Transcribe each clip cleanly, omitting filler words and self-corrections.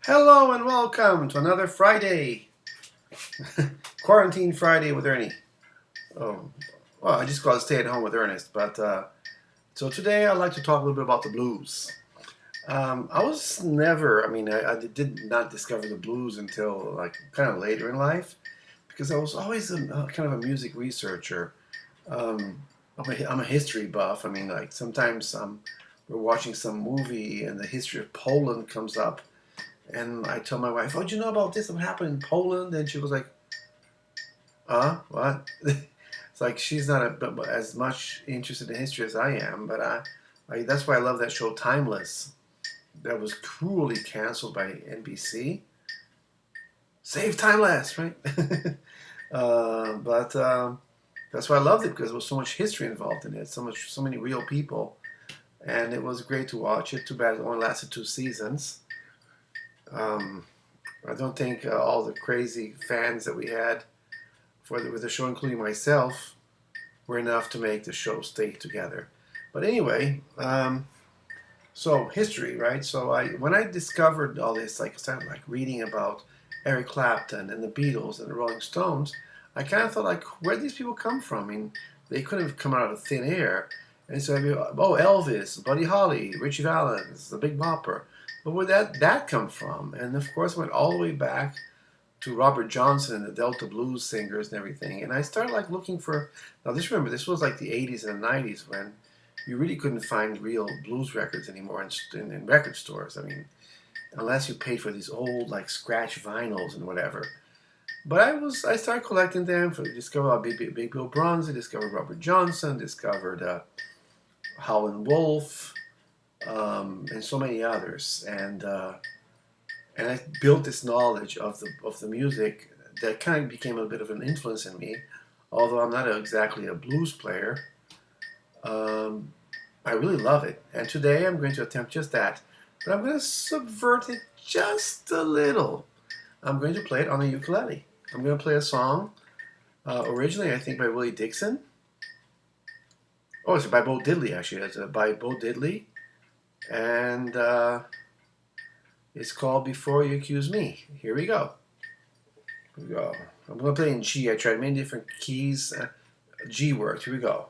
Hello and welcome to another Friday, Quarantine Friday with Ernie. Oh, well, I just call it Stay at Home with Ernest. So today I'd like to talk a little bit about the blues. I was never, I did not discover the blues until like kind of later in life because I was always kind of a music researcher. Um, I'm a history buff. Like sometimes we're watching some movie and the history of Poland comes up. And I told my wife, "Oh, do you know about this? What happened in Poland?" And she was like, what?" It's like she's not as much interested in history as I am. But that's why I love that show, Timeless. That was cruelly canceled by NBC. Save Timeless, right? But That's why I loved it because there was so much history involved in it, so many real people, and it was great to watch it. Too bad it only lasted 2 seasons. Um, I don't think all the crazy fans that we had with the show, including myself, were enough to make the show stay together. But anyway, so history, right? So when I discovered all this, like started like reading about Eric Clapton and the Beatles and the Rolling Stones, I kind of thought like, where did these people come from? They couldn't have come out of thin air. And so Elvis, Buddy Holly, Richie Valens, the Big Bopper. But where did that come from? And of course, went all the way back to Robert Johnson and the Delta blues singers and everything. And I started like looking for. Now, remember, this was like the '80s and the '90s when you really couldn't find real blues records anymore in record stores. Unless you paid for these old like scratch vinyls and whatever. But I started collecting them. Discovered Big Bill Bronzy, discovered Robert Johnson, discovered Howlin' Wolf, and so many others. And I built this knowledge of the music that kind of became a bit of an influence in me. Although I'm not exactly a blues player, I really love it. And today I'm going to attempt just that. But I'm going to subvert it just a little. I'm going to play it on a ukulele. I'm going to play a song, originally I think by Willie Dixon. Oh, it's by Bo Diddley actually. It's by Bo Diddley. And it's called Before You Accuse Me. Here we go. Here we go. I'm going to play in G. I tried many different keys. G works. Here we go.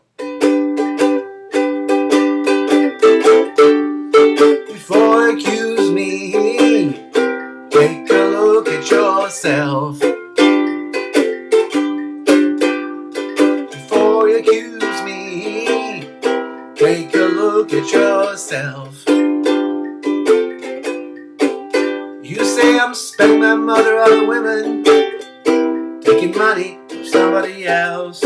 Before you accuse me, take a look at yourself. Before you accuse me, take a look at yourself. You say I'm spending my mother other women, taking money from somebody else.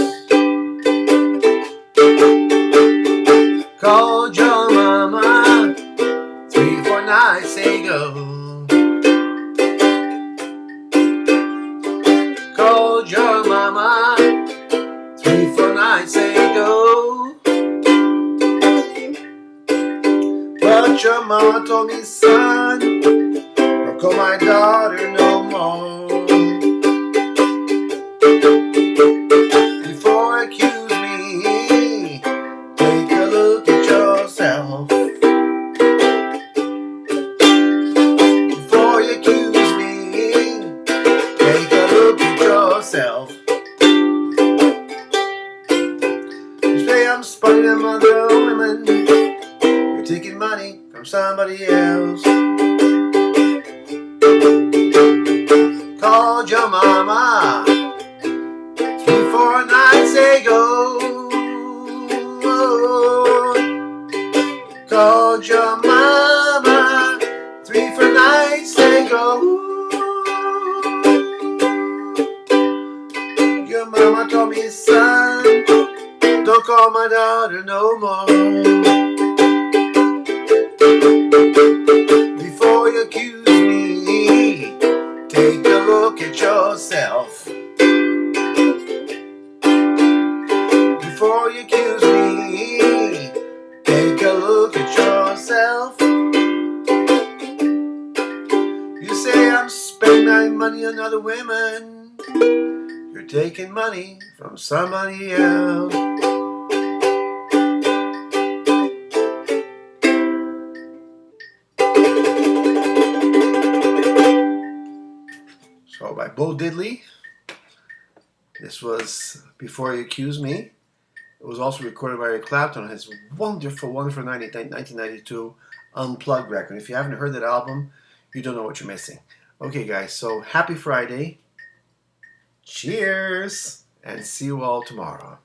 Called your mama 3-4 nights ago. Called your mama 3-4 nights ago. But your mama told me, son, don't call my daughter no more. Before you accuse me, take a look at yourself. Before you accuse me, take a look at yourself. You say I'm spotting them other women, you're taking money from somebody else. Called your mama 3-4 nights ago. Called your mama 3-4 nights ago. Your mama told me, son, don't call my daughter no more. Before you accuse me, take a look at yourself. Before you accuse me, take a look at yourself. You say I'm spending my money on other women, you're taking money from somebody else. by Bo Diddley. This was Before You Accuse Me. It was also recorded by Eric Clapton on his wonderful 1992 Unplugged record. If you haven't heard that album, you don't know what you're missing. Okay, guys, so happy Friday. Cheers, and see you all tomorrow.